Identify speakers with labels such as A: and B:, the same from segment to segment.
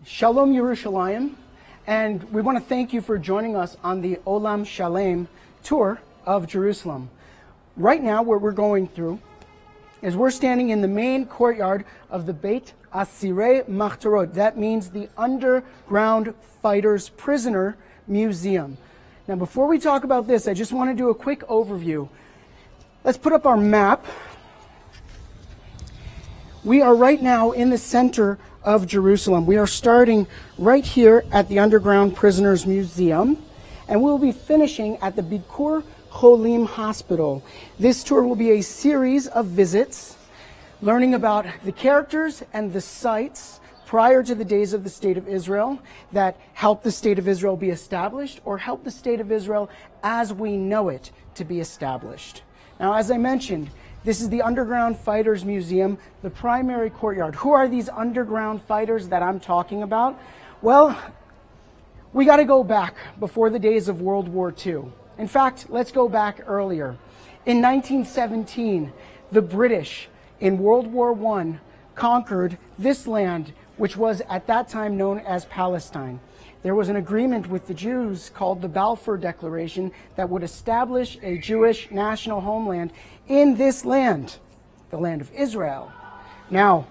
A: Shalom Yerushalayim, and we want to thank you for joining us on the Olam Shalem tour of Jerusalem. Right now, what we're going through is we're standing in the main courtyard of the Beit Asirei Machtarot. That means the Underground Fighters Prisoner Museum. Now, before we talk about this, I just want to do a quick overview. Let's put up our map. We are right now in the center of Jerusalem. We are starting right here at the Underground Prisoners Museum, and we'll be finishing at the Bikur Cholim Hospital. This tour will be a series of visits, learning about the characters and the sites prior to the days of the State of Israel that helped the State of Israel be established, or helped the State of Israel as we know it to be established. Now, as I mentioned, this is the Underground Fighters Museum, the primary courtyard. Who are these underground fighters that I'm talking about? Well, we got to go back before the days of World War II. In fact, let's go back earlier. In 1917, the British in World War I conquered this land, which was at that time known as Palestine. There was an agreement with the Jews called the Balfour Declaration that would establish a Jewish national homeland in this land, the land of Israel. Now,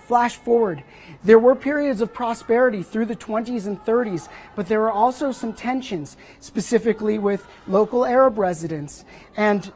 A: flash forward. There were periods of prosperity through the 20s and 30s, but there were also some tensions, specifically with local Arab residents. And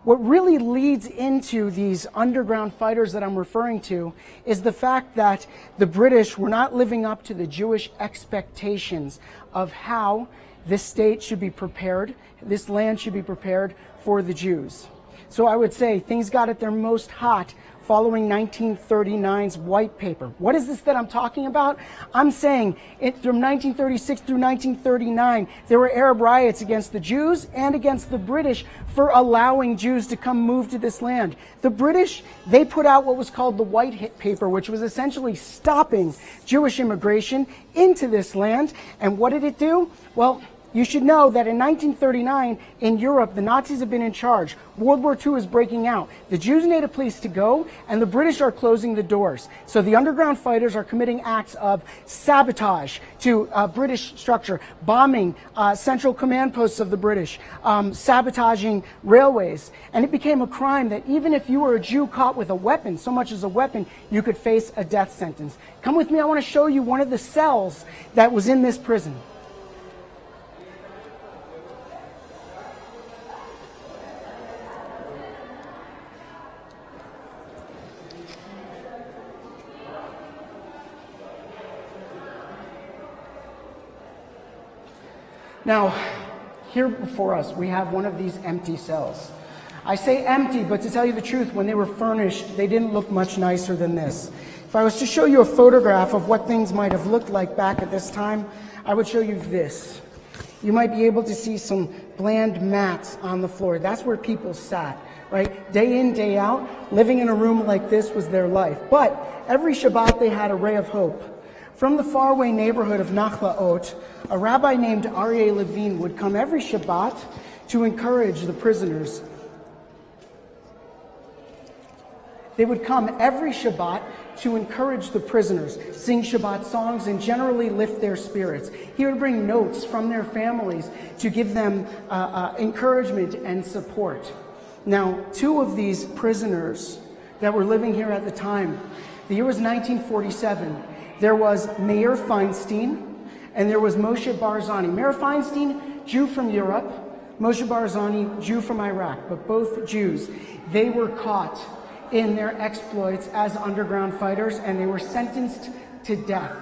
A: what really leads into these underground fighters that I'm referring to is the fact that the British were not living up to the Jewish expectations of how this state should be prepared, this land should be prepared for the Jews. So I would say things got at their most hot following 1939's white paper. What is this that I'm talking about? I'm saying from 1936 through 1939, there were Arab riots against the Jews and against the British for allowing Jews to come move to this land. The British, they put out what was called the white paper, which was essentially stopping Jewish immigration into this land. And what did it do? Well, you should know that in 1939, in Europe, the Nazis have been in charge. World War II is breaking out. The Jews need a place to go, and the British are closing the doors. So the underground fighters are committing acts of sabotage to British structure, bombing central command posts of the British, sabotaging railways. And it became a crime that even if you were a Jew caught with a weapon, so much as a weapon, you could face a death sentence. Come with me, I want to show you one of the cells that was in this prison. Now, here before us, we have one of these empty cells. I say empty, but to tell you the truth, when they were furnished, they didn't look much nicer than this. If I was to show you a photograph of what things might have looked like back at this time, I would show you this. You might be able to see some bland mats on the floor. That's where people sat, right? Day in, day out, living in a room like this was their life. But every Shabbat, they had a ray of hope. From the faraway neighborhood of Nachlaot, a rabbi named Aryeh Levine would come every Shabbat to encourage the prisoners. They would come every Shabbat to encourage the prisoners, sing Shabbat songs, and generally lift their spirits. He would bring notes from their families to give them encouragement and support. Now, two of these prisoners that were living here at the time, the year was 1947. There was Meir Feinstein, and there was Moshe Barzani. Meir Feinstein, Jew from Europe. Moshe Barzani, Jew from Iraq, but both Jews. They were caught in their exploits as underground fighters, and they were sentenced to death.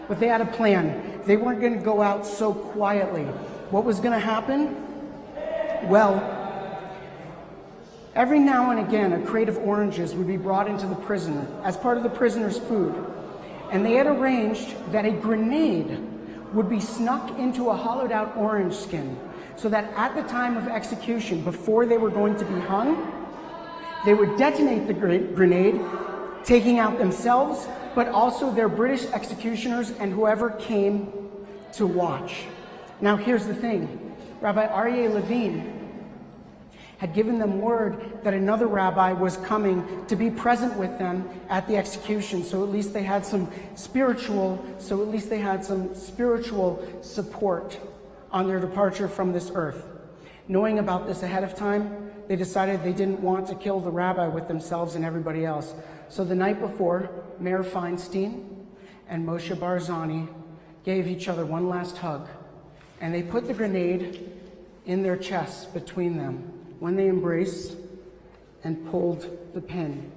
A: But they had a plan. They weren't going to go out so quietly. What was going to happen? Well, every now and again, a crate of oranges would be brought into the prison as part of the prisoner's food. And they had arranged that a grenade would be snuck into a hollowed out orange skin, so that at the time of execution, before they were going to be hung, they would detonate the grenade, taking out themselves, but also their British executioners and whoever came to watch. Now here's the thing. Rabbi Aryeh Levine, had given them word that another rabbi was coming to be present with them at the execution. So at least they had some spiritual support on their departure from this earth. Knowing about this ahead of time, they decided they didn't want to kill the rabbi with themselves and everybody else. So the night before, Mayor Feinstein and Moshe Barzani gave each other one last hug, and they put the grenade in their chests between them when they embraced and pulled the pin.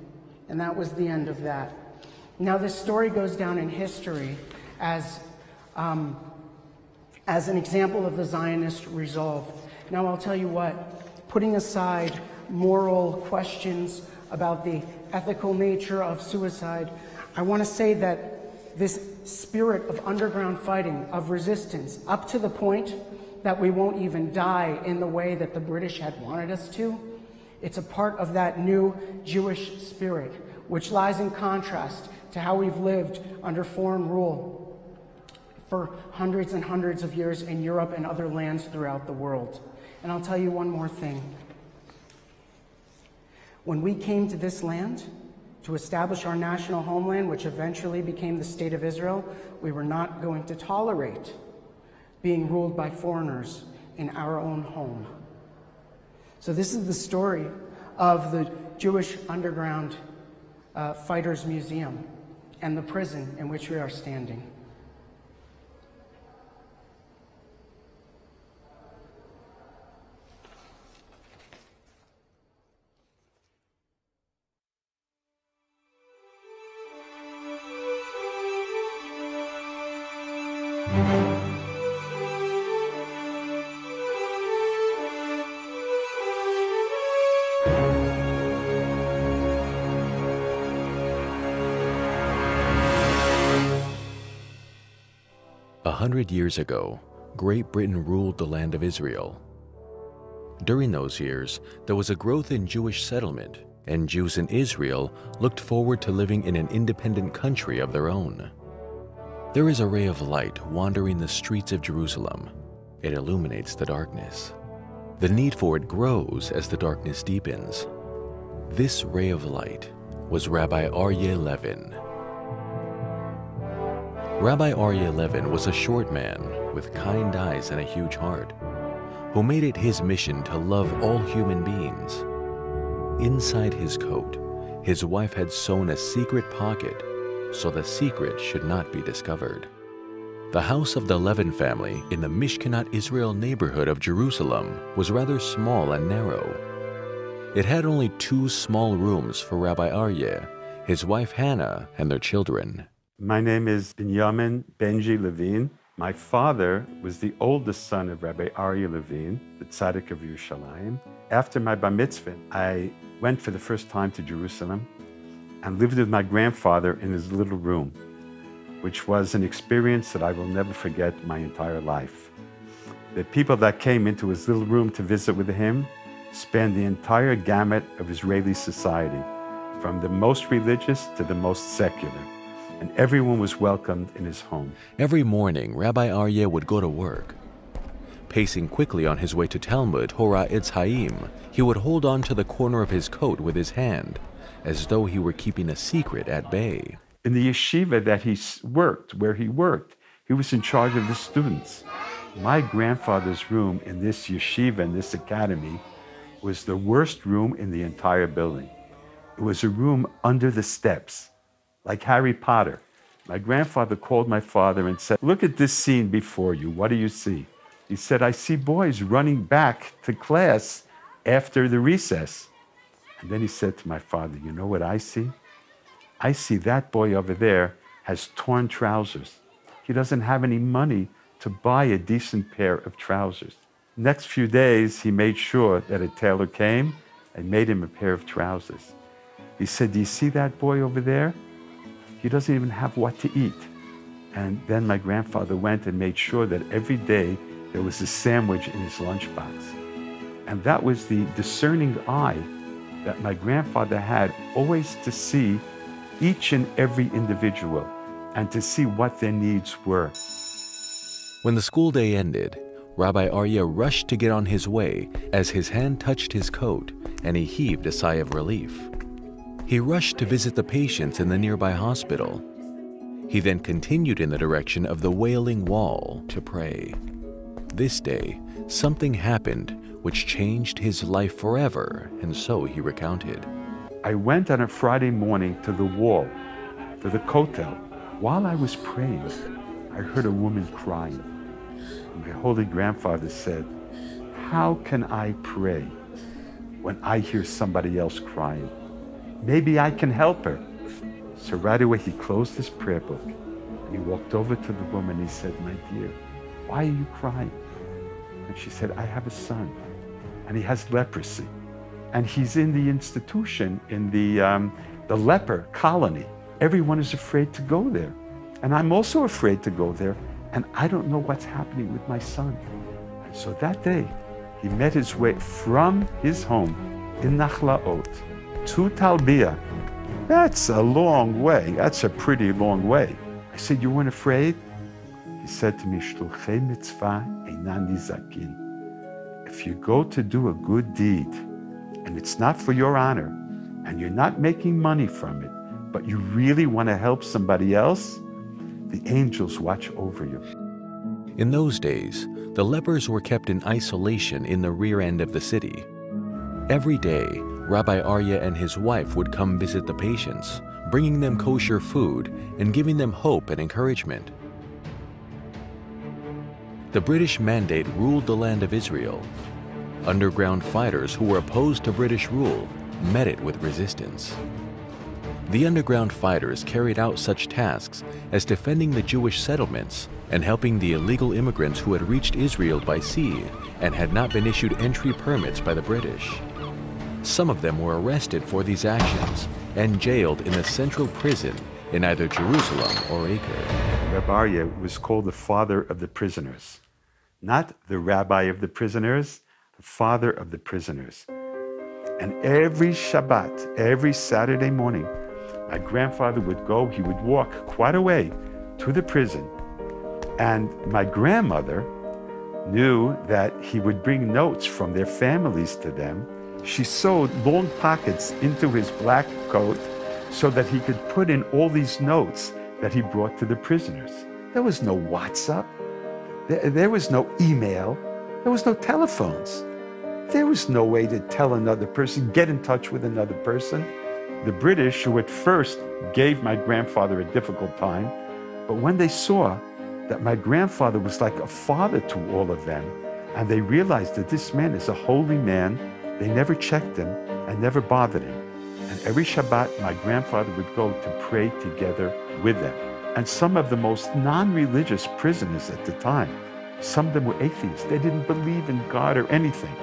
A: And that was the end of that. Now this story goes down in history as an example of the Zionist resolve. Now I'll tell you what, putting aside moral questions about the ethical nature of suicide, I want to say that this spirit of underground fighting, of resistance, up to the point that we won't even die in the way that the British had wanted us to, it's a part of that new Jewish spirit, which lies in contrast to how we've lived under foreign rule for hundreds and hundreds of years in Europe and other lands throughout the world. And I'll tell you one more thing. When we came to this land to establish our national homeland, which eventually became the State of Israel, we were not going to tolerate being ruled by foreigners in our own home. So this is the story of the Jewish Underground Fighters Museum and the prison in which we are standing.
B: A 100 years ago, Great Britain ruled the land of Israel. During those years, there was a growth in Jewish settlement, and Jews in Israel looked forward to living in an independent country of their own. There is a ray of light wandering the streets of Jerusalem. It illuminates the darkness. The need for it grows as the darkness deepens. This ray of light was Rabbi Aryeh Levin. Rabbi Aryeh Levin was a short man with kind eyes and a huge heart, who made it his mission to love all human beings. Inside his coat, his wife had sewn a secret pocket so the secret should not be discovered. The house of the Levin family in the Mishkenot Israel neighborhood of Jerusalem was rather small and narrow. It had only 2 small rooms for Rabbi Aryeh, his wife Hannah, and their children.
C: My name is Binyamin Benji Levin. My father was the oldest son of Rabbi Aryeh Levin, the tzaddik of Yerushalayim. After my bar mitzvah, I went for the first time to Jerusalem and lived with my grandfather in his little room, which was an experience that I will never forget my entire life. The people that came into his little room to visit with him spanned the entire gamut of Israeli society, from the most religious to the most secular, and everyone was welcomed in his home.
B: Every morning, Rabbi Aryeh would go to work. Pacing quickly on his way to Talmud, Torah Etz Chaim, he would hold on to the corner of his coat with his hand, as though he were keeping a secret at bay.
C: In the yeshiva that where he worked, he was in charge of the students. My grandfather's room in this yeshiva, in this academy, was the worst room in the entire building. It was a room under the steps, like Harry Potter. My grandfather called my father and said, "Look at this scene before you. What do you see?" He said, "I see boys running back to class after the recess." And then he said to my father, "You know what I see? I see that boy over there has torn trousers. He doesn't have any money to buy a decent pair of trousers." Next few days, he made sure that a tailor came and made him a pair of trousers. He said, "Do you see that boy over there? He doesn't even have what to eat." And then my grandfather went and made sure that every day there was a sandwich in his lunchbox. And that was the discerning eye that my grandfather had, always to see each and every individual and to see what their needs were.
B: When the school day ended, Rabbi Aryeh rushed to get on his way as his hand touched his coat and he heaved a sigh of relief. He rushed to visit the patients in the nearby hospital. He then continued in the direction of the Wailing Wall to pray. This day, something happened which changed his life forever, and so he recounted.
C: I went on a Friday morning to the wall, to the kotel. While I was praying, I heard a woman crying. My holy grandfather said, "How can I pray when I hear somebody else crying? Maybe I can help her." So right away he closed his prayer book and he walked over to the woman and he said, "My dear, why are you crying?" And she said, "I have a son and he has leprosy and he's in the institution, in the leper colony. Everyone is afraid to go there. And I'm also afraid to go there, and I don't know what's happening with my son." And so that day, he made his way from his home in Nachlaot to Talbiyah. That's a long way. That's a pretty long way. I said, "You weren't afraid?" He said to me, "Shluchei mitzvah einan nizakin." If you go to do a good deed, and it's not for your honor, and you're not making money from it, but you really want to help somebody else, the angels watch over you.
B: In those days, the lepers were kept in isolation in the rear end of the city. Every day, Rabbi Aryeh and his wife would come visit the patients, bringing them kosher food and giving them hope and encouragement. The British Mandate ruled the land of Israel. Underground fighters who were opposed to British rule met it with resistance. The underground fighters carried out such tasks as defending the Jewish settlements and helping the illegal immigrants who had reached Israel by sea and had not been issued entry permits by the British. Some of them were arrested for these actions and jailed in the central prison in either Jerusalem or Acre.
C: Rabbi Aryeh was called the father of the prisoners. Not the rabbi of the prisoners, the father of the prisoners. And every Shabbat, every Saturday morning, my grandfather would go, he would walk quite a way to the prison. And my grandmother knew that he would bring notes from their families to them. She sewed long pockets into his black coat so that he could put in all these notes that he brought to the prisoners. There was no WhatsApp. There was no email. There was no telephones. There was no way to tell another person, get in touch with another person. The British, who at first gave my grandfather a difficult time, but when they saw that my grandfather was like a father to all of them, and they realized that this man is a holy man, they never checked him and never bothered him. And every Shabbat, my grandfather would go to pray together with them. And some of the most non-religious prisoners at the time, some of them were atheists. They didn't believe in God or anything.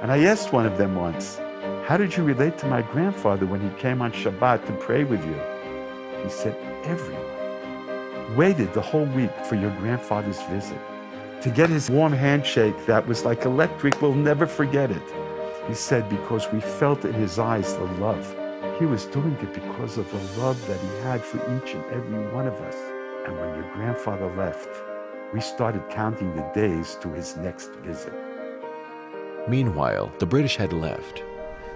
C: And I asked one of them once, "How did you relate to my grandfather when he came on Shabbat to pray with you?" He said, "Everyone waited the whole week for your grandfather's visit. To get his warm handshake that was like electric, we'll never forget it." He said, "Because we felt in his eyes the love. He was doing it because of the love that he had for each and every one of us." And when your grandfather left, we started counting the days to his next visit.
B: Meanwhile, the British had left.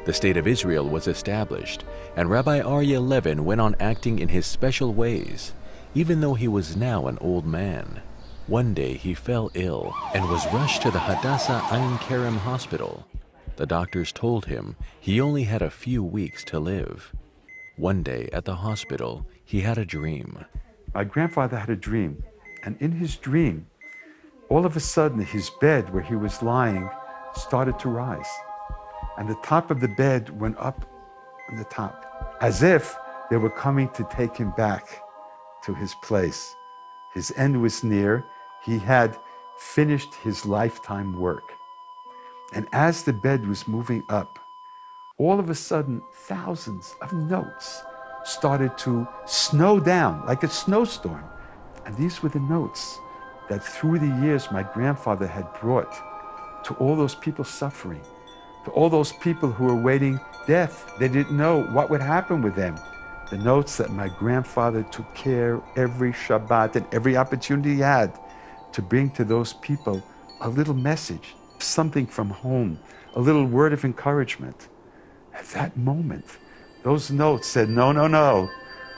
B: The State of Israel was established, and Rabbi Aryeh Levin went on acting in his special ways, even though he was now an old man. One day he fell ill and was rushed to the Hadassah Ein Kerem hospital. The doctors told him he only had a few weeks to live. One day at the hospital, he had a dream.
C: My grandfather had a dream, and in his dream, all of a sudden his bed where he was lying started to rise. And the top of the bed went up on the top, as if they were coming to take him back to his place. His end was near. He had finished his lifetime work. And as the bed was moving up, all of a sudden, thousands of notes started to snow down like a snowstorm. And these were the notes that through the years my grandfather had brought to all those people suffering, to all those people who were waiting death. They didn't know what would happen with them. The notes that my grandfather took care every Shabbat and every opportunity he had to bring to those people a little message, something from home, a little word of encouragement. At that moment, those notes said, no, no, no,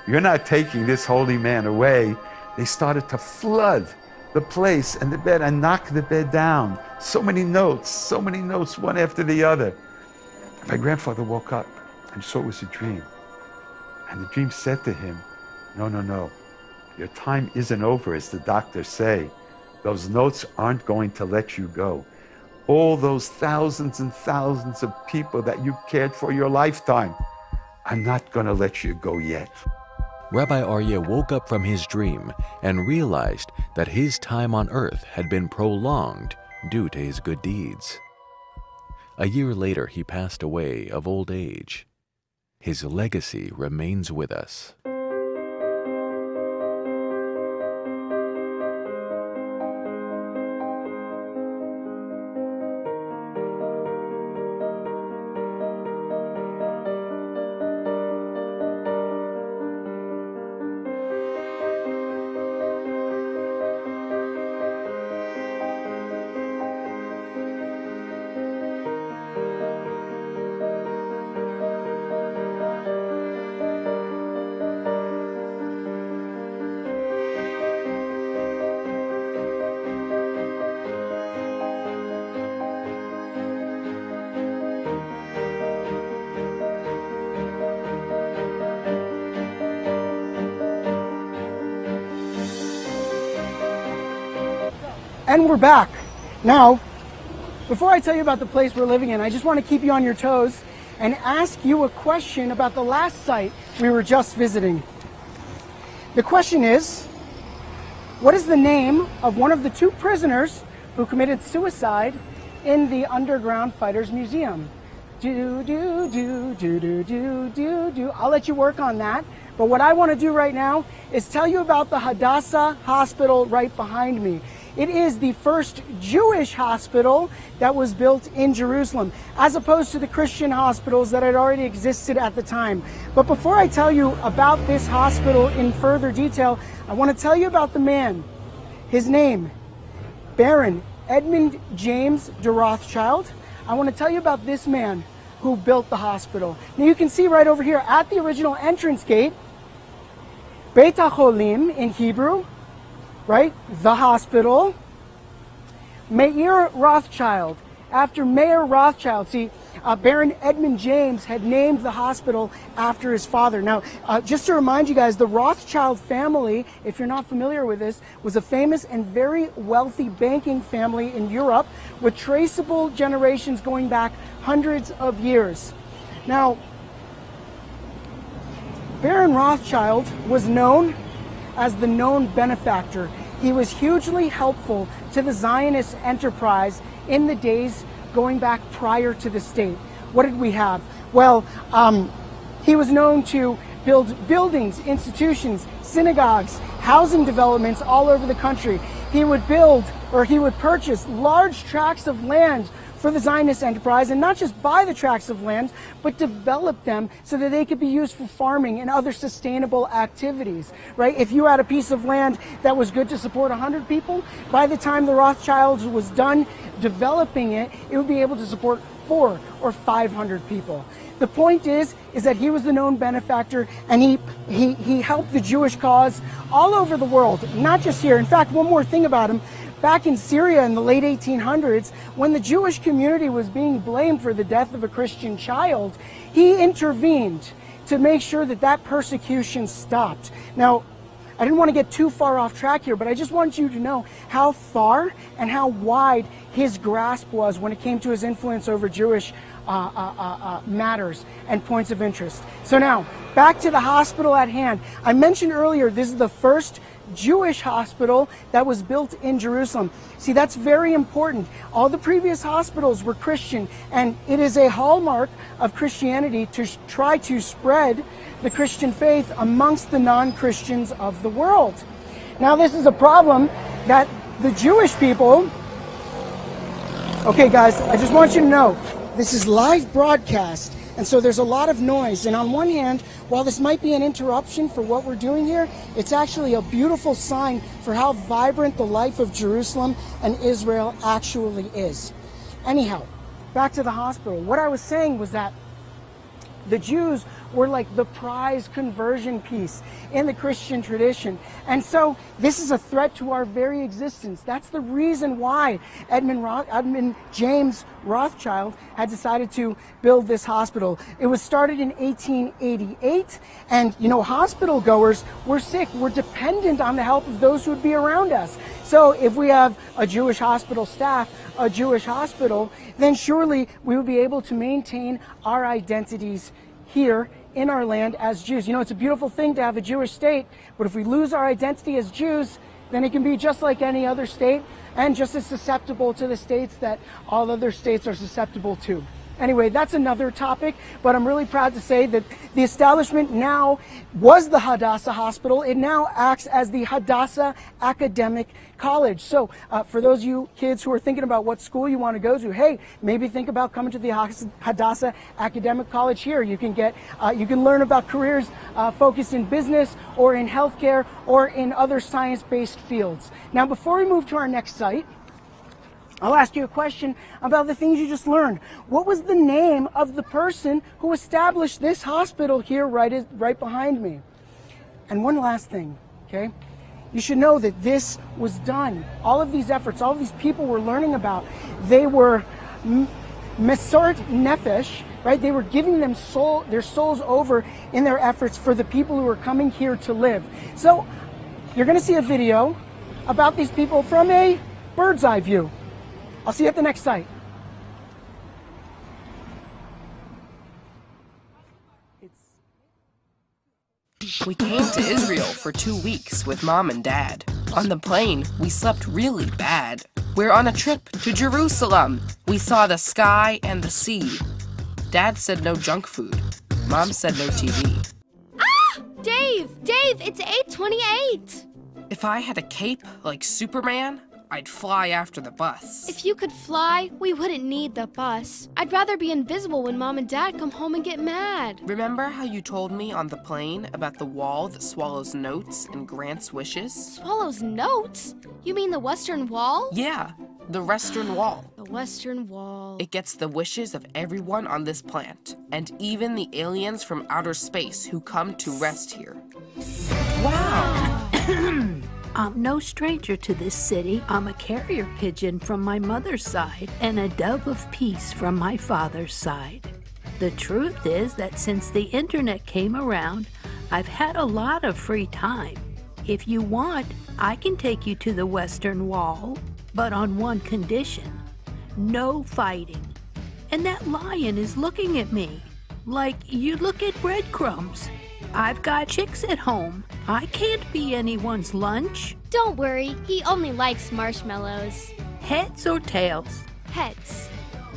C: you're not taking this holy man away. They started to flood the place and the bed and knock the bed down. So many notes, one after the other. My grandfather woke up and saw it was a dream. And the dream said to him, no, no, no, your time isn't over, as the doctors say. Those notes aren't going to let you go. All those thousands and thousands of people that you cared for your lifetime, I'm not going to let you go yet.
B: Rabbi Aryeh woke up from his dream and realized that his time on earth had been prolonged due to his good deeds. A year later, he passed away of old age. His legacy remains with us.
A: And we're back. Now, before I tell you about the place we're living in, I just want to keep you on your toes and ask you a question about the last site we were just visiting. The question is, what is the name of one of the two prisoners who committed suicide in the Underground Fighters Museum? I'll let you work on that. But what I want to do right now is tell you about the Hadassah Hospital right behind me. It is the first Jewish hospital that was built in Jerusalem, as opposed to the Christian hospitals that had already existed at the time. But before I tell you about this hospital in further detail, I want to tell you about the man. His name, Baron Edmund James de Rothschild. I want to tell you about this man who built the hospital. Now you can see right over here at the original entrance gate, Beit HaCholim in Hebrew, right? The hospital. Meir Rothschild. After Mayor Rothschild, see, Baron Edmund James had named the hospital after his father. Now, just to remind you guys, the Rothschild family, if you're not familiar with this, was a famous and very wealthy banking family in Europe with traceable generations going back hundreds of years. Now, Baron Rothschild was known as the known benefactor. He was hugely helpful to the Zionist enterprise in the days going back prior to the state. What did we have? Well, he was known to build buildings, institutions, synagogues, housing developments all over the country. He would build, or he would purchase large tracts of land for the Zionist enterprise, and not just buy the tracts of land, but develop them so that they could be used for farming and other sustainable activities, right? If you had a piece of land that was good to support 100 people, by the time the Rothschilds was done developing it, it would be able to support 400 or 500 people. The point is that he was the known benefactor, and he helped the Jewish cause all over the world, not just here. In fact, one more thing about him. Back in Syria in the late 1800s, when the Jewish community was being blamed for the death of a Christian child, he intervened to make sure that that persecution stopped. Now, I didn't want to get too far off track here, but I just want you to know how far and how wide his grasp was when it came to his influence over Jewish matters and points of interest. So now, back to the hospital at hand. I mentioned earlier, this is the first Jewish hospital that was built in Jerusalem. See, that's very important. All the previous hospitals were Christian, and it is a hallmark of Christianity to try to spread the Christian faith amongst the non-Christians of the world. Now, this is a problem that the Jewish people... Okay, guys, I just want you to know, this is live broadcast, and so there's a lot of noise. And on one hand, while this might be an interruption for what we're doing here, it's actually a beautiful sign for how vibrant the life of Jerusalem and Israel actually is. Anyhow, back to the hospital. What I was saying was that the Jews were like the prize conversion piece in the Christian tradition. And so this is a threat to our very existence. That's the reason why Edmund James Rothschild had decided to build this hospital. It was started in 1888, and hospital goers were sick. We're dependent on the help of those who would be around us. So if we have a Jewish hospital staff, a Jewish hospital, then surely we would be able to maintain our identities here in our land as Jews. It's a beautiful thing to have a Jewish state, but if we lose our identity as Jews, then it can be just like any other state and just as susceptible to the states that all other states are susceptible to. Anyway, that's another topic, but I'm really proud to say that the establishment now was the Hadassah Hospital. It now acts as the Hadassah Academic College. So for those of you kids who are thinking about what school you want to go to, hey, maybe think about coming to the Hadassah Academic College here. You can learn about careers focused in business or in healthcare or in other science-based fields. Now, before we move to our next site, I'll ask you a question about the things you just learned. What was the name of the person who established this hospital here right behind me? And one last thing, okay? You should know that this was done. All of these efforts, all of these people we're learning about, they were mesort nefesh, right? They were giving them their souls over in their efforts for the people who were coming here to live. So you're going to see a video about these people from a bird's eye view. I'll see you at the next site.
D: We came to Israel for 2 weeks with Mom and Dad. On the plane, we slept really bad. We're on a trip to Jerusalem. We saw the sky and the sea. Dad said no junk food. Mom said no TV.
E: Ah! Dave, it's 8:28.
D: If I had a cape like Superman, I'd fly after the bus.
E: If you could fly, we wouldn't need the bus. I'd rather be invisible when Mom and Dad come home and get mad.
D: Remember how you told me on the plane about the wall that swallows notes and grants wishes?
E: Swallows notes? You mean the Western Wall?
D: Yeah, the Western Wall.
E: The Western Wall.
D: It gets the wishes of everyone on this planet, and even the aliens from outer space who come to rest here. Wow!
F: I'm no stranger to this city. I'm a carrier pigeon from my mother's side and a dove of peace from my father's side. The truth is that since the internet came around, I've had a lot of free time. If you want, I can take you to the Western Wall, but on one condition: no fighting. And that lion is looking at me like you look at breadcrumbs. I've got chicks at home. I can't be anyone's lunch.
E: Don't worry, he only likes marshmallows.
F: Heads or tails?
E: Heads.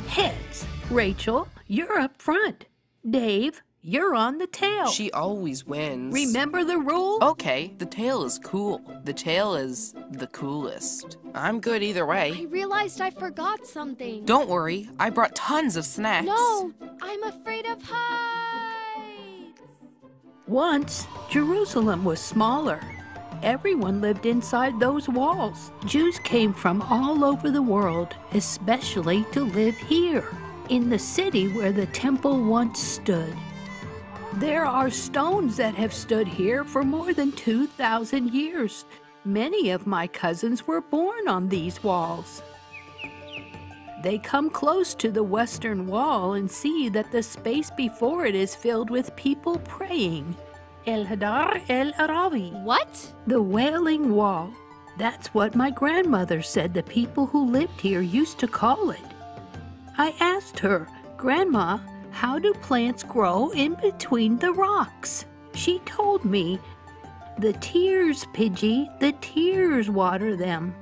F: Heads. Rachel, you're up front. Dave, you're on the tail.
D: She always wins.
F: Remember the rule?
D: Okay, the tail is cool. The tail is the coolest. I'm good either way.
E: I realized I forgot something.
D: Don't worry, I brought tons of snacks.
E: No, I'm afraid of heights.
F: Once, Jerusalem was smaller. Everyone lived inside those walls. Jews came from all over the world, especially to live here, in the city where the temple once stood. There are stones that have stood here for more than 2,000 years. Many of my cousins were born on these walls. They come close to the Western Wall and see that the space before it is filled with people praying. El Hadar El Arabi.
E: What?
F: The Wailing Wall. That's what my grandmother said the people who lived here used to call it. I asked her, "Grandma, how do plants grow in between the rocks?" She told me, "The tears, Pidgey, the tears water them."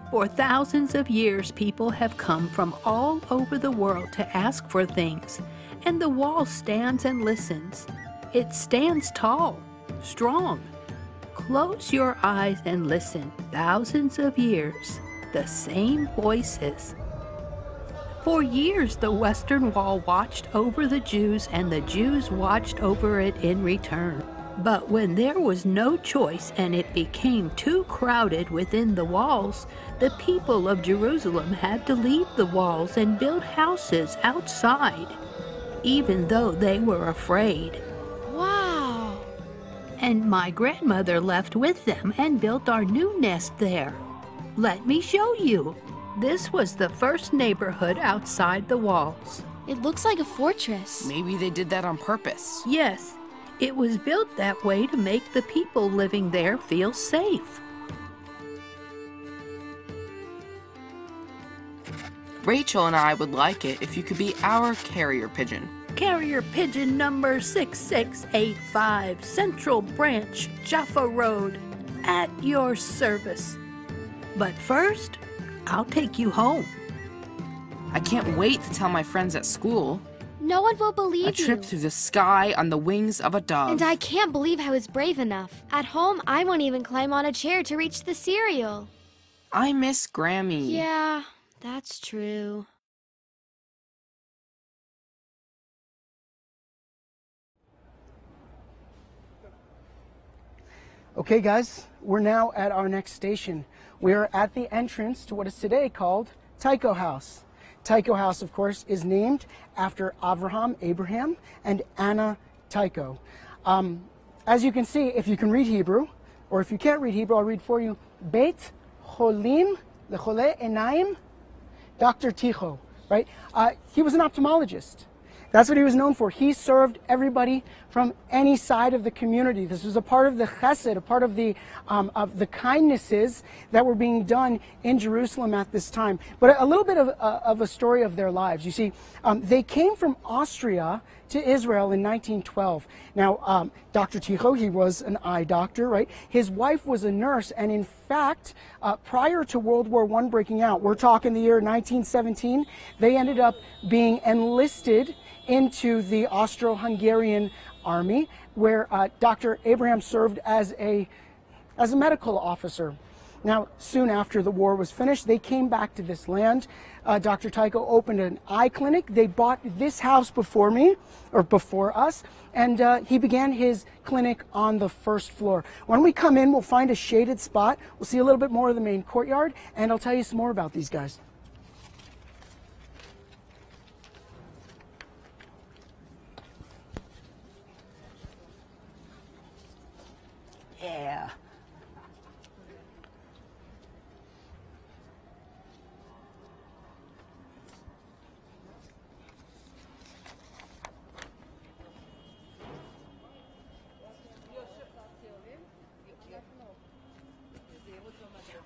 F: For thousands of years, people have come from all over the world to ask for things, and the wall stands and listens. It stands tall, strong. Close your eyes and listen. Thousands of years, the same voices. For years, the Western Wall watched over the Jews, and the Jews watched over it in return. But when there was no choice and it became too crowded within the walls, the people of Jerusalem had to leave the walls and build houses outside, even though they were afraid.
E: Wow!
F: And my grandmother left with them and built our new nest there. Let me show you. This was the first neighborhood outside the walls.
E: It looks like a fortress.
D: Maybe they did that on purpose.
F: Yes, it was built that way to make the people living there feel safe.
D: Rachel and I would like it if you could be our carrier pigeon.
F: Carrier pigeon number 6685, Central Branch, Jaffa Road, at your service. But first, I'll take you home.
D: I can't wait to tell my friends at school.
E: No one will believe
D: A trip
E: you.
D: through the sky on the wings of a dove.
E: And I can't believe I was brave enough. At home, I won't even climb on a chair to reach the cereal.
D: I miss Grammy.
E: Yeah, that's true.
A: Okay, guys, we're now at our next station. We are at the entrance to what is today called Tycho House. Tycho House, of course, is named after Abraham, and Anna Tycho. As you can see, if you can read Hebrew, or if you can't read Hebrew, I'll read for you. Beit Cholim Lechole Enaim, Dr. Tycho, right? He was an ophthalmologist. That's what he was known for. He served everybody from any side of the community. This was a part of the chesed, a part of the kindnesses that were being done in Jerusalem at this time. But a little bit of a story of their lives. You see, they came from Austria to Israel in 1912. Now, Dr. Tycho, he was an eye doctor, right? His wife was a nurse, and in fact, prior to World War I breaking out, we're talking the year 1917, they ended up being enlisted into the Austro-Hungarian army, where Dr. Abraham served as a medical officer. Now, soon after the war was finished, they came back to this land. Dr. Tycho opened an eye clinic. They bought this house before us, and he began his clinic on the first floor. When we come in, we'll find a shaded spot. We'll see a little bit more of the main courtyard, and I'll tell you some more about these guys. Yeah.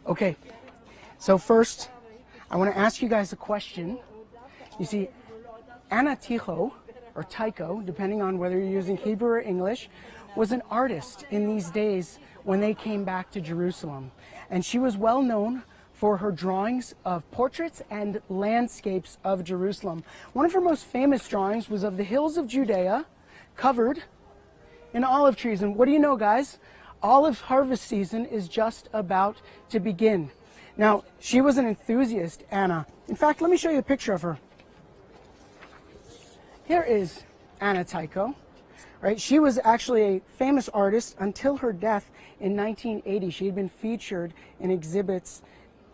A: Okay, so first, I want to ask you guys a question. You see, Anna Tycho, or Tycho, depending on whether you're using Hebrew or English, was an artist in these days when they came back to Jerusalem. And she was well known for her drawings of portraits and landscapes of Jerusalem. One of her most famous drawings was of the hills of Judea, covered in olive trees. And what do you know, guys? Olive harvest season is just about to begin. Now, she was an enthusiast, Anna. In fact, let me show you a picture of her. Here is Anna Tycho. Right? She was actually a famous artist until her death in 1980. She had been featured in exhibits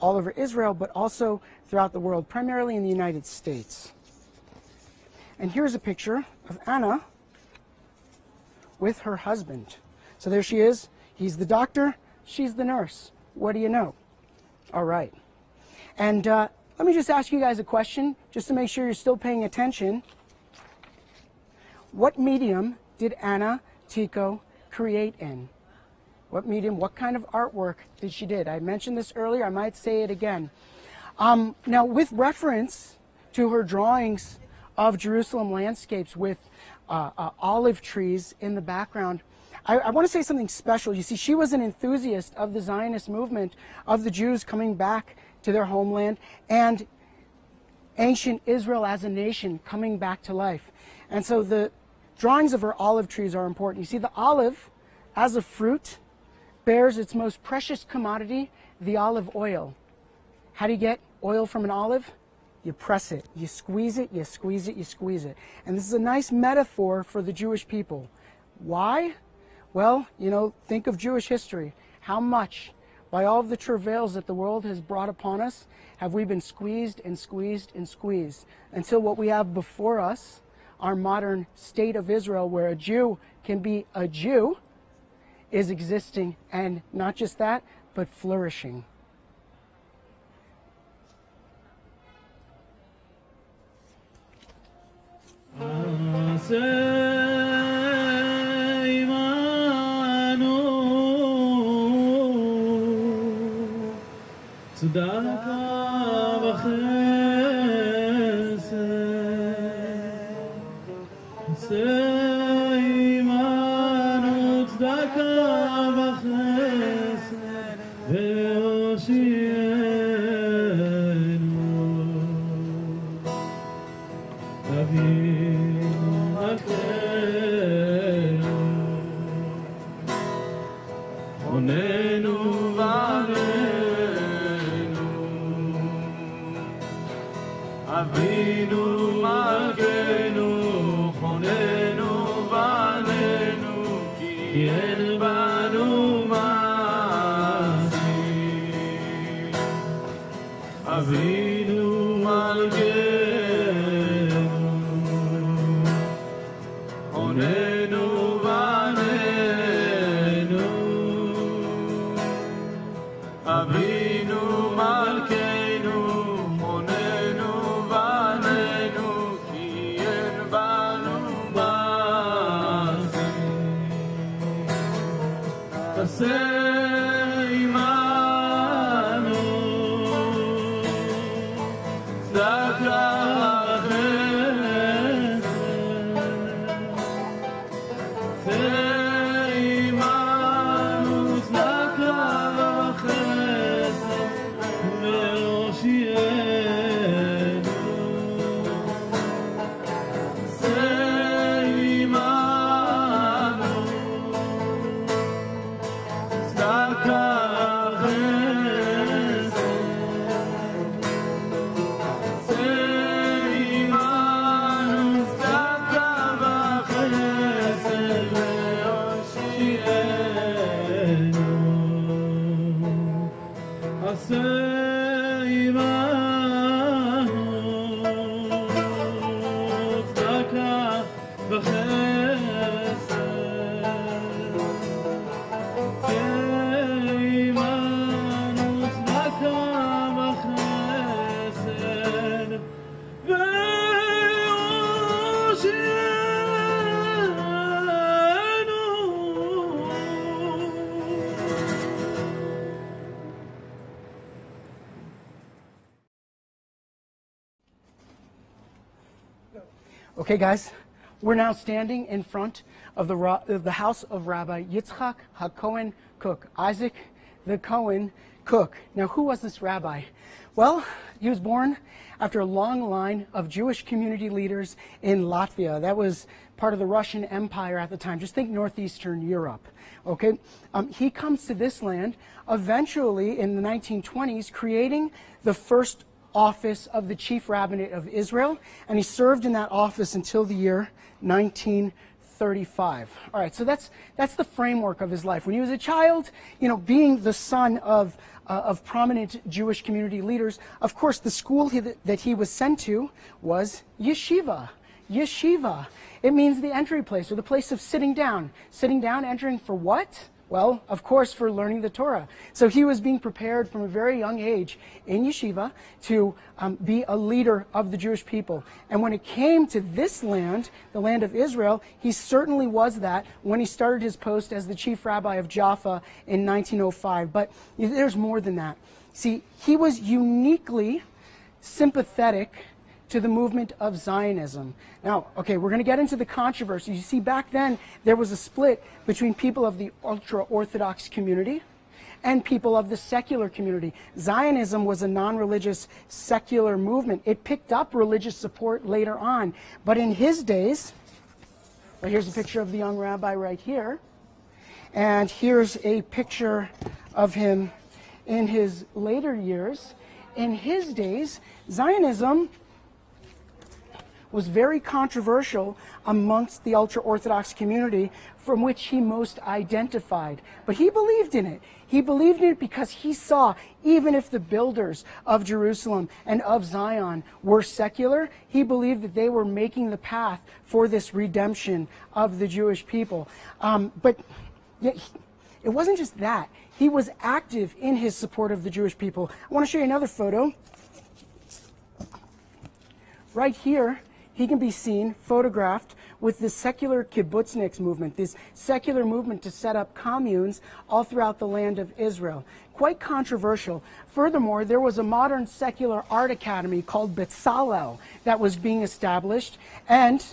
A: all over Israel, but also throughout the world, primarily in the United States. And here's a picture of Anna with her husband. So there she is. He's the doctor, she's the nurse. What do you know? All right. And let me just ask you guys a question, just to make sure you're still paying attention. What medium did Anna Tycho create in? What medium, what kind of artwork did she did? I mentioned this earlier, I might say it again. Now, with reference to her drawings of Jerusalem landscapes with olive trees in the background, I want to say something special. You see, she was an enthusiast of the Zionist movement, of the Jews coming back to their homeland, and ancient Israel as a nation coming back to life. And so the drawings of her olive trees are important. You see, the olive, as a fruit, bears its most precious commodity, the olive oil. How do you get oil from an olive? you press it, you squeeze it, you squeeze it, you squeeze it. And this is a nice metaphor for the Jewish people. Why? Well, you know, think of Jewish history. How much, by all of the travails that the world has brought upon us, have we been squeezed and squeezed and squeezed until what we have before us, our modern state of Israel, where a Jew can be a Jew, is existing, and not just that, but flourishing. Okay, guys, we're now standing in front of the house of Rabbi Yitzchak HaKohen Cook, Isaac the Cohen Cook. Now, who was this rabbi? Well, he was born after a long line of Jewish community leaders in Latvia. That was part of the Russian Empire at the time. Just think northeastern Europe. Okay, he comes to this land eventually in the 1920s, creating the first office of the chief rabbinate of Israel, and he served in that office until the year 1935. All right, so that's the framework of his life. When he was a child, you know, being the son of prominent Jewish community leaders, of course, the school that he was sent to was yeshiva. Yeshiva. It means the entry place, or the place of sitting down. Sitting down, entering for what? Well, of course, for learning the Torah. So he was being prepared from a very young age in yeshiva to be a leader of the Jewish people. And when it came to this land, the land of Israel, he certainly was that when he started his post as the chief rabbi of Jaffa in 1905. But there's more than that. See, he was uniquely sympathetic to the movement of Zionism. Now, okay, we're going to get into the controversy. You see, back then, there was a split between people of the ultra-Orthodox community and people of the secular community. Zionism was a non-religious secular movement. It picked up religious support later on. But in his days, well, here's a picture of the young rabbi right here. And here's a picture of him in his later years in his days, Zionism was very controversial amongst the ultra-Orthodox community from which he most identified. But he believed in it. He believed in it because he saw, even if the builders of Jerusalem and of Zion were secular, he believed that they were making the path for this redemption of the Jewish people. But yet, it wasn't just that. He was active in his support of the Jewish people. I want to show you another photo. Right here, he can be seen photographed with the secular kibbutzniks movement, this secular movement to set up communes all throughout the land of Israel. Quite controversial. Furthermore, there was a modern secular art academy called Bezalel that was being established, and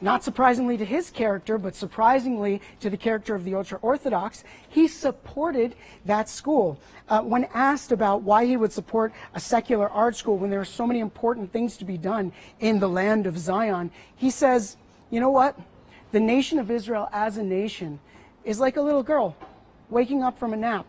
A: not surprisingly to his character, but surprisingly to the character of the ultra-Orthodox, he supported that school. When asked about why he would support a secular art school when there are so many important things to be done in the land of Zion, he says, you know what? The nation of Israel as a nation is like a little girl waking up from a nap.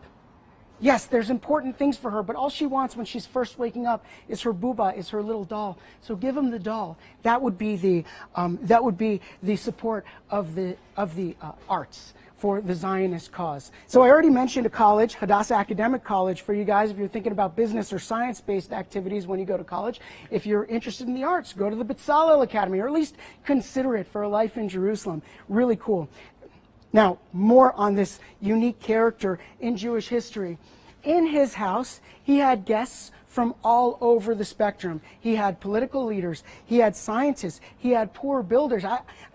A: Yes, there's important things for her, but all she wants when she's first waking up is her booba, is her little doll. So give him the doll. That would be the support of the arts for the Zionist cause. So I already mentioned a college, Hadassah Academic College, for you guys if you're thinking about business or science-based activities when you go to college. If you're interested in the arts, go to the Bezalel Academy, or at least consider it for a life in Jerusalem. Really cool. Now, more on this unique character in Jewish history. In his house, he had guests from all over the spectrum. He had political leaders, he had scientists, he had poor builders.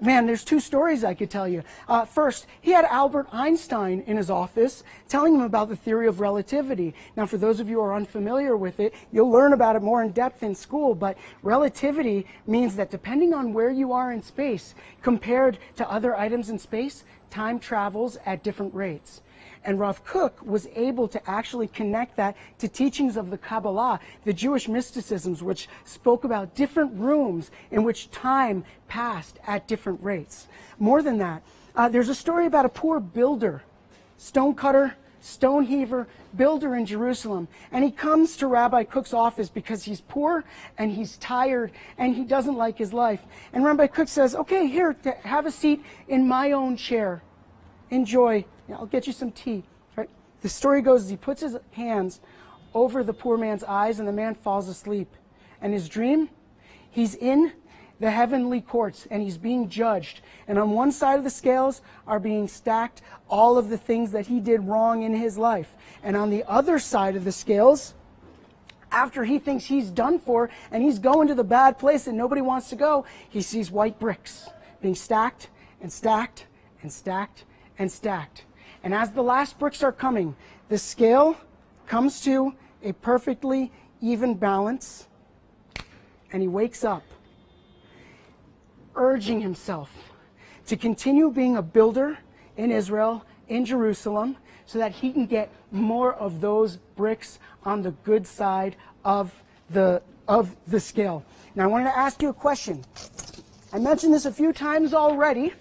A: Man, there's two stories I could tell you. First, he had Albert Einstein in his office telling him about the theory of relativity. Now, for those of you who are unfamiliar with it, you'll learn about it more in depth in school, but relativity means that depending on where you are in space, compared to other items in space, time travels at different rates. And Rav Kook was able to actually connect that to teachings of the Kabbalah, the Jewish mysticisms, which spoke about different rooms in which time passed at different rates. More than that, there's a story about a poor builder, stonecutter, stone heaver, builder in Jerusalem. And he comes to Rabbi Kook's office because he's poor and he's tired and he doesn't like his life. And Rabbi Kook says, okay, here, have a seat in my own chair. Enjoy. I'll get you some tea. Right? The story goes, he puts his hands over the poor man's eyes and the man falls asleep. And his dream, he's in the heavenly courts and he's being judged. And on one side of the scales are being stacked all of the things that he did wrong in his life. And on the other side of the scales, after he thinks he's done for and he's going to the bad place that nobody wants to go, he sees white bricks being stacked and stacked and stacked and stacked. And as the last bricks are coming, the scale comes to a perfectly even balance, and he wakes up, urging himself to continue being a builder in Israel, in Jerusalem, so that he can get more of those bricks on the good side of the scale. Now I wanted to ask you a question. I mentioned this a few times already,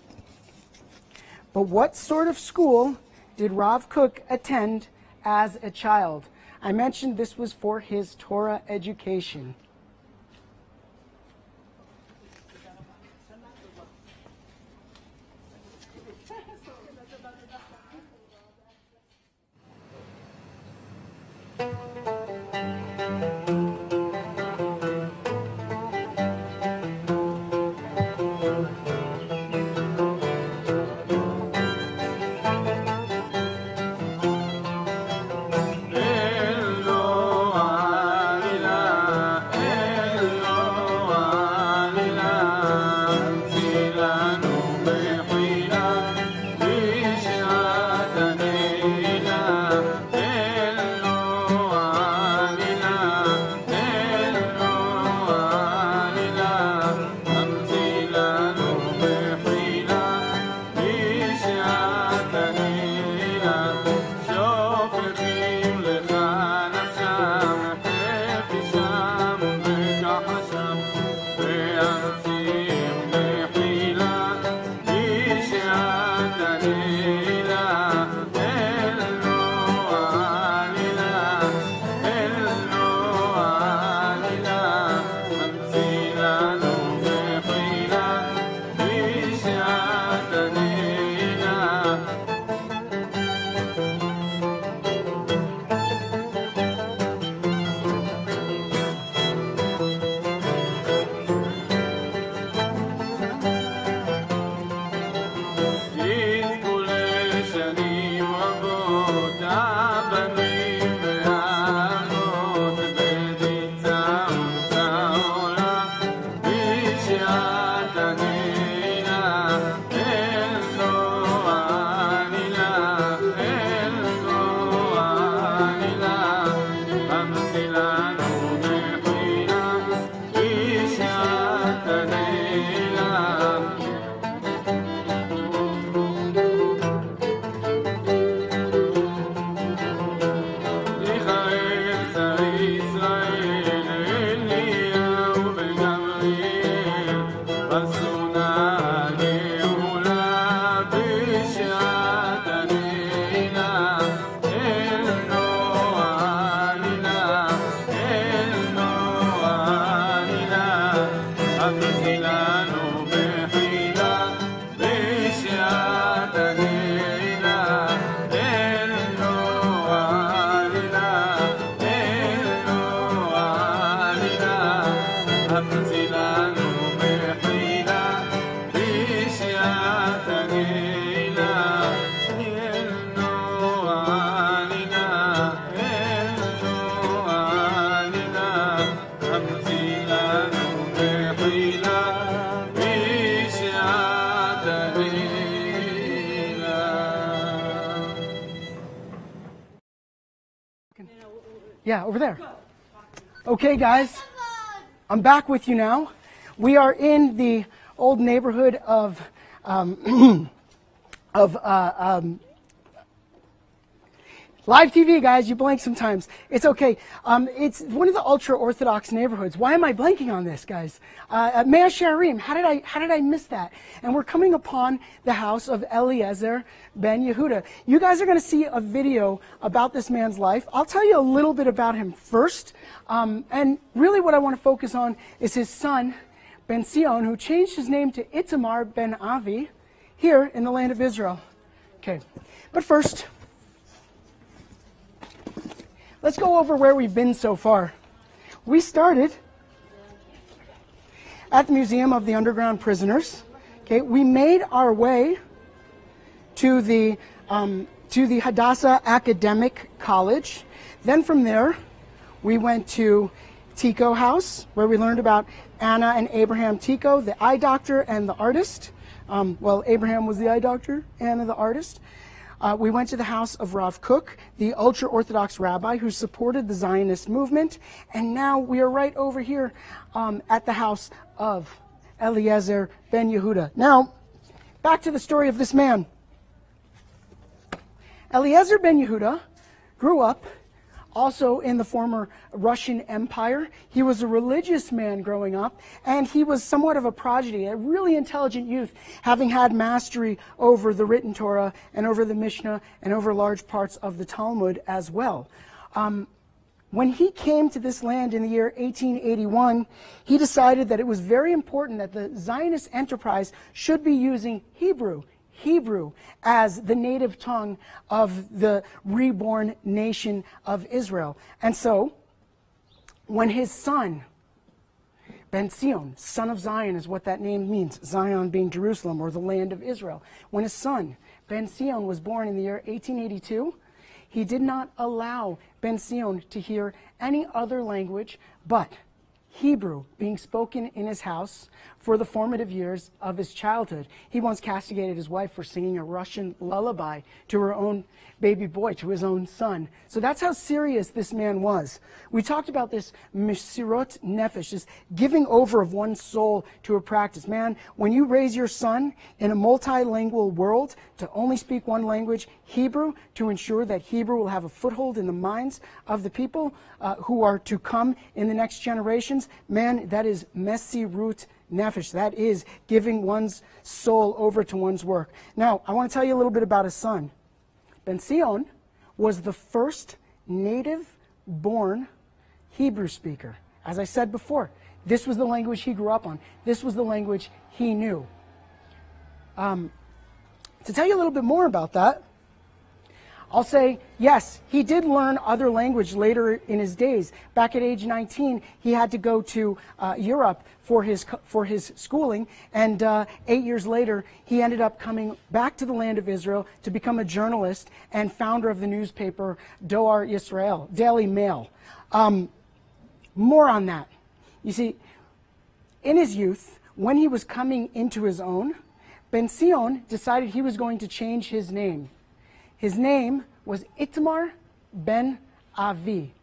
A: but what sort of school did Rav Kook attend as a child? I mentioned this was for his Torah education. Yeah, over there. Okay, guys, I'm back with you now. We are in the old neighborhood of Live TV, guys. You blank sometimes. It's okay. It's one of the ultra-Orthodox neighborhoods. Why am I blanking on this, guys? Mea Shearim. How did I miss that? And we're coming upon the house of Eliezer ben Yehuda. You guys are going to see a video about this man's life. I'll tell you a little bit about him first. And really what I want to focus on is his son, Ben Sion, who changed his name to Itamar ben Avi here in the land of Israel. Okay. But first, let's go over where we've been so far. We started at the Museum of the Underground Prisoners. Okay, we made our way to the Hadassah Academic College. Then from there, we went to Tico House, where we learned about Anna and Abraham Tico, the eye doctor and the artist. Well, Abraham was the eye doctor, Anna the artist. We went to the house of Rav Kook, the ultra-Orthodox rabbi who supported the Zionist movement. And now we are right over here at the house of Eliezer ben Yehuda. Now, back to the story of this man. Eliezer ben Yehuda grew up also in the former Russian Empire. He was a religious man growing up, and he was somewhat of a prodigy, a really intelligent youth, having had mastery over the written Torah and over the Mishnah and over large parts of the Talmud as well. When he came to this land in the year 1881, he decided that it was very important that the Zionist enterprise should be using Hebrew as the native tongue of the reborn nation of Israel. And so, when his son, Ben Sion, son of Zion is what that name means, Zion being Jerusalem or the land of Israel. When his son, Ben Sion, was born in the year 1882, he did not allow Ben Sion to hear any other language but Hebrew being spoken in his house for the formative years of his childhood. He once castigated his wife for singing a Russian lullaby to her own baby boy, to his own son. So that's how serious this man was. We talked about this mesirut nefesh, this giving over of one's soul to a practice. Man, when you raise your son in a multilingual world to only speak one language, Hebrew, to ensure that Hebrew will have a foothold in the minds of the people who are to come in the next generations, man, that is mesirut nefesh. That is giving one's soul over to one's work. Now, I want to tell you a little bit about his son. Ben Sion was the first native-born Hebrew speaker. As I said before, this was the language he grew up on. This was the language he knew. To tell you a little bit more about that, I'll say, yes, he did learn other language later in his days. Back at age 19, he had to go to Europe for his schooling, and 8 years later, he ended up coming back to the land of Israel to become a journalist and founder of the newspaper Doar Yisrael, Daily Mail. More on that. You see, in his youth, when he was coming into his own, Ben Sion decided he was going to change his name. His name was Itamar ben Avi.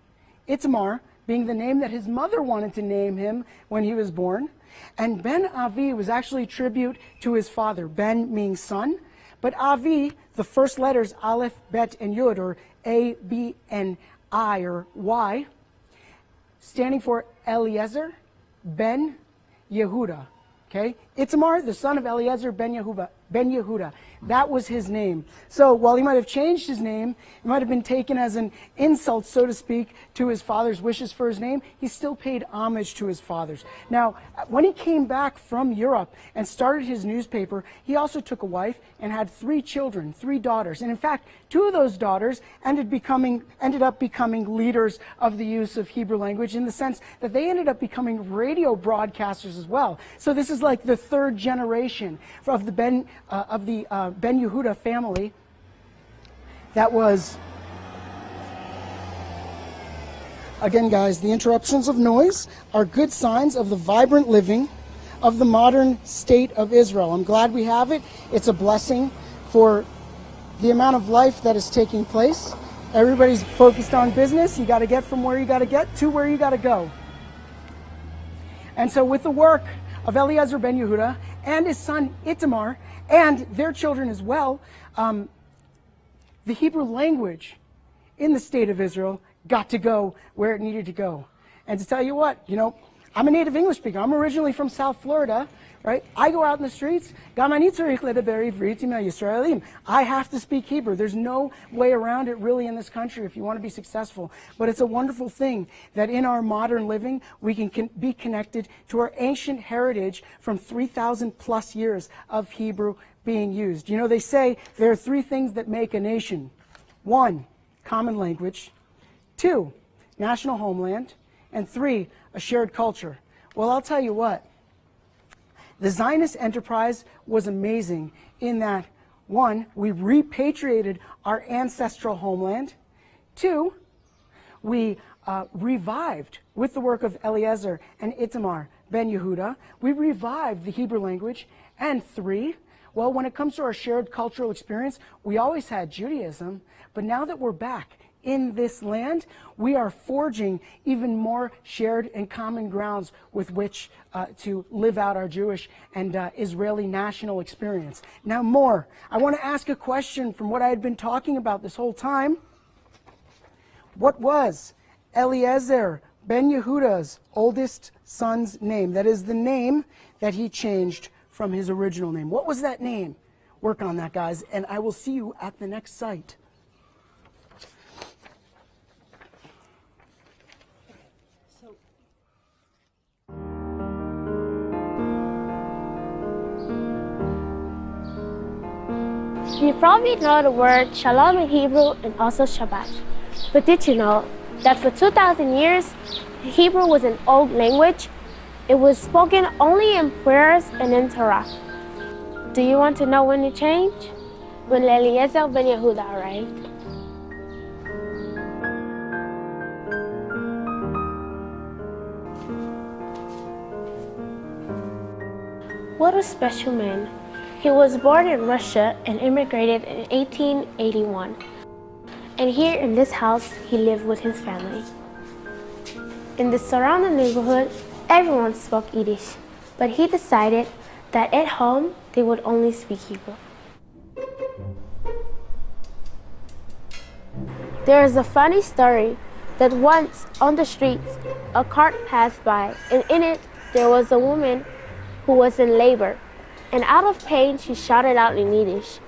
A: Itamar being the name that his mother wanted to name him when he was born. And Ben Avi was actually a tribute to his father. Ben meaning son, but Avi, the first letters Aleph, Bet, and Yud, or A, B, and I, or Y, standing for Eliezer ben Yehuda. Okay? Itamar, the son of Eliezer ben Yehuda. That was his name. So while he might have changed his name, it might have been taken as an insult, so to speak, to his father's wishes for his name, he still paid homage to his father's. Now, when he came back from Europe and started his newspaper, he also took a wife and had 3 children, 3 daughters. And in fact, 2 of those daughters ended up becoming leaders of the use of Hebrew language, in the sense that they ended up becoming radio broadcasters as well. So this is like the 3rd generation of the Ben Yehuda family that was, again guys, the interruptions of noise are good signs of the vibrant living of the modern state of Israel. I'm glad we have it. It's a blessing for the amount of life that is taking place Everybody's focused on business. You got to get from where you got to get to where you got to go. And so with the work of Eliezer ben Yehuda and his son Itamar and their children as well, the Hebrew language in the state of Israel got to go where it needed to go. And to tell you what, you know, I'm a native English speaker. I'm originally from South Florida, right? I go out in the streets. I have to speak Hebrew. There's no way around it really in this country if you want to be successful. But it's a wonderful thing that in our modern living, we can be connected to our ancient heritage from 3,000 plus years of Hebrew being used. You know, they say there are three things that make a nation. 1, common language. 2, national homeland. And 3, a shared culture. Well, I'll tell you what. The Zionist enterprise was amazing in that, 1, we repatriated our ancestral homeland. 2, we revived, with the work of Eliezer and Itamar ben Yehuda, we revived the Hebrew language. And 3, well, when it comes to our shared cultural experience, we always had Judaism, but now that we're back in this land, we are forging even more shared and common grounds with which to live out our Jewish and Israeli national experience. Now more, I want to ask a question from what I had been talking about this whole time. What was Eliezer ben Yehuda's oldest son's name? That is the name that he changed from his original name. What was that name? Work on that, guys, and I will see you at the next site.
E: You probably know the word shalom in Hebrew and also Shabbat. But did you know that for 2,000 years, Hebrew was an old language? It was spoken only in prayers and in Torah. Do you want to know when it changed? When Eliezer ben Yehuda arrived. What a special man. He was born in Russia and immigrated in 1881. And here in this house, he lived with his family. In the surrounding neighborhood, everyone spoke Yiddish, but he decided that at home, they would only speak Hebrew. There is a funny story that once on the streets, a cart passed by, and in it, there was a woman who was in labor. And out of pain, she shouted out in Yiddish.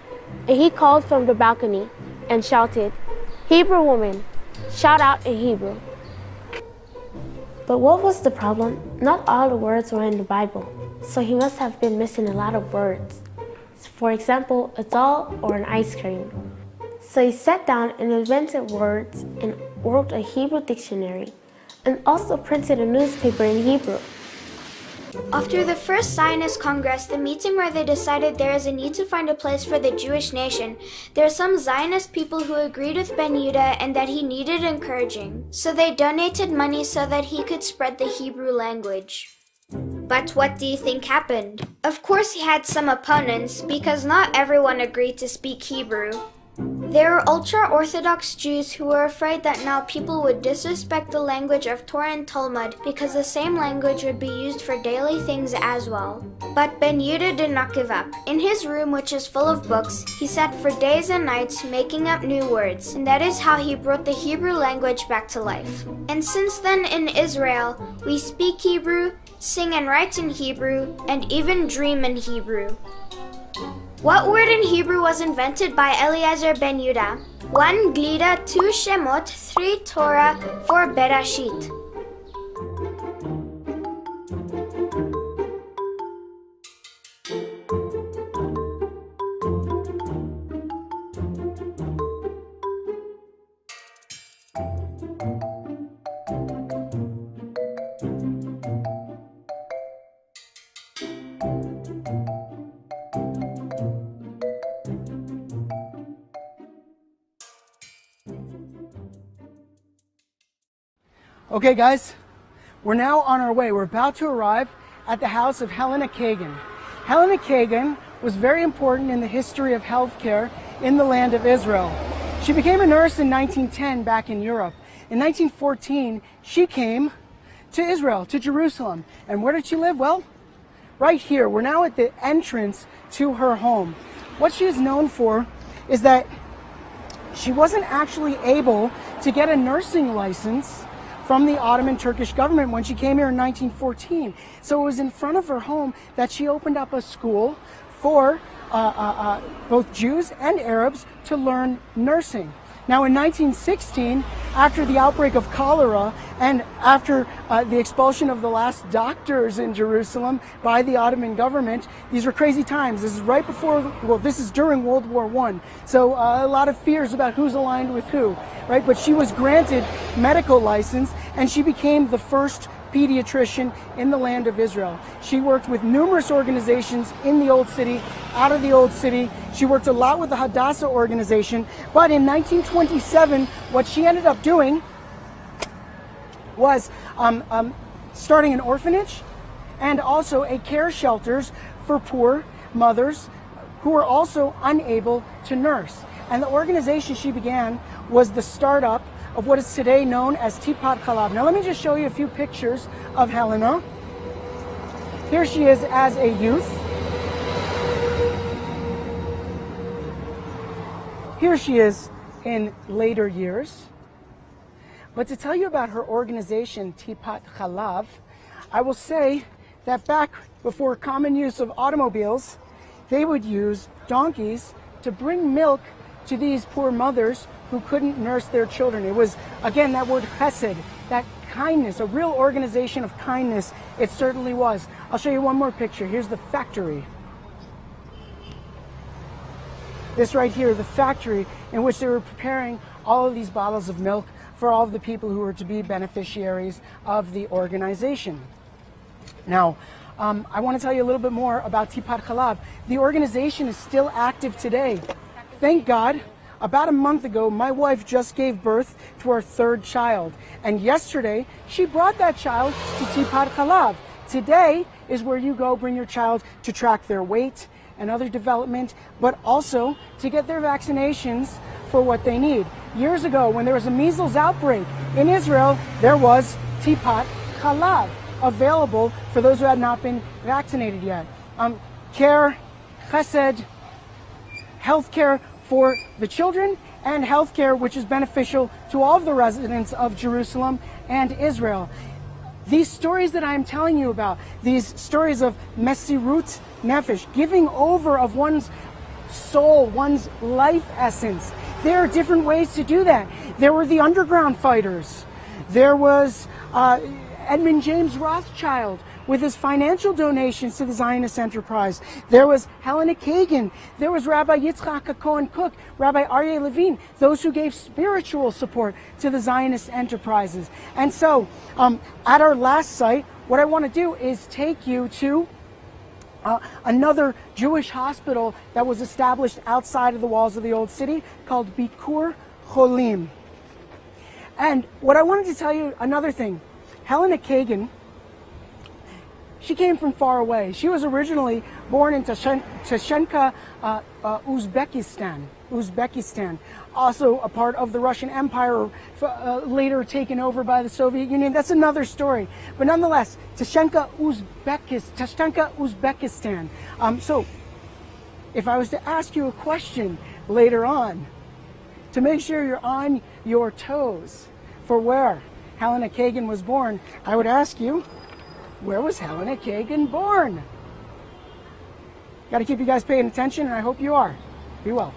E: And he called from the balcony and shouted, "Hebrew woman, shout out in Hebrew." But what was the problem? Not all the words were in the Bible, so he must have been missing a lot of words. For example, a doll or an ice cream. So he sat down and invented words and wrote a Hebrew dictionary, and also printed a newspaper in Hebrew.
G: After the first Zionist Congress, the meeting where they decided there is a need to find a place for the Jewish nation, there are some Zionist people who agreed with Ben Yehuda and that he needed encouraging. So they donated money so that he could spread the Hebrew language. But what do you think happened? Of course he had some opponents, because not everyone agreed to speak Hebrew. There were ultra-Orthodox Jews who were afraid that now people would disrespect the language of Torah and Talmud because the same language would be used for daily things as well. But Ben Yehuda did not give up. In his room, which is full of books, he sat for days and nights making up new words, and that is how he brought the Hebrew language back to life. And since then in Israel, we speak Hebrew, sing and write in Hebrew, and even dream in Hebrew. What word in Hebrew was invented by Eliezer ben Yehuda? 1 Glida, 2 Shemot, 3 Torah, 4 Berashit.
A: Okay, guys, we're now on our way. We're about to arrive at the house of Helena Kagan. Helena Kagan was very important in the history of healthcare in the land of Israel. She became a nurse in 1910 back in Europe. In 1914, she came to Israel, to Jerusalem. And where did she live? Well, right here. We're now at the entrance to her home. What she is known for is that she wasn't actually able to get a nursing license from the Ottoman Turkish government when she came here in 1914. So it was in front of her home that she opened up a school for both Jews and Arabs to learn nursing. Now in 1916, after the outbreak of cholera and after the expulsion of the last doctors in Jerusalem by the Ottoman government, these were crazy times. This is right before, well, this is during World War I. So a lot of fears about who's aligned with who, right? But she was granted medical license and she became the first pediatrician in the land of Israel. She worked with numerous organizations in the Old City, out of the Old City. She worked a lot with the Hadassah organization. But in 1927, what she ended up doing was starting an orphanage and also a care shelters for poor mothers who were also unable to nurse. And the organization she began was the startup of what is today known as Tipat Chalav. Now let me just show you a few pictures of Helena. Here she is as a youth. Here she is in later years. But to tell you about her organization, Tipat Chalav, I will say that back before common use of automobiles, they would use donkeys to bring milk to these poor mothers who couldn't nurse their children. It was, again, that word chesed, that kindness, a real organization of kindness. It certainly was. I'll show you one more picture. Here's the factory. This right here, the factory in which they were preparing all of these bottles of milk for all of the people who were to be beneficiaries of the organization. Now, I want to tell you a little bit more about Tipat Chalav. The organization is still active today. Thank God. About a month ago, my wife just gave birth to our third child. And yesterday, she brought that child to Tipat Chalav. Today is where you go bring your child to track their weight and other development, but also to get their vaccinations for what they need. Years ago, when there was a measles outbreak in Israel, there was Tipat Chalav available for those who had not been vaccinated yet. Care, chesed, healthcare for the children, and healthcare which is beneficial to all of the residents of Jerusalem and Israel. These stories that I'm telling you about, these stories of mesirut nefesh, giving over of one's soul, one's life essence, there are different ways to do that. There were the underground fighters. There was Edmund James Rothschild with his financial donations to the Zionist enterprise. There was Helena Kagan. There was Rabbi Yitzchak Cohen Cook, Rabbi Aryeh Levine, those who gave spiritual support to the Zionist enterprises. And so, at our last site, what I want to do is take you to another Jewish hospital that was established outside of the walls of the Old City called Bikur Cholim. And what I wanted to tell you, another thing, Helena Kagan, she came from far away. She was originally born in Tashkent, Uzbekistan, also a part of the Russian Empire, later taken over by the Soviet Union. That's another story. But nonetheless, Tashkent, Uzbekistan. So, if I was to ask you a question later on, to make sure you're on your toes for where Helena Kagan was born, I would ask you, where was Helena Kagan born? Got to keep you guys paying attention, and I hope you are. Be well.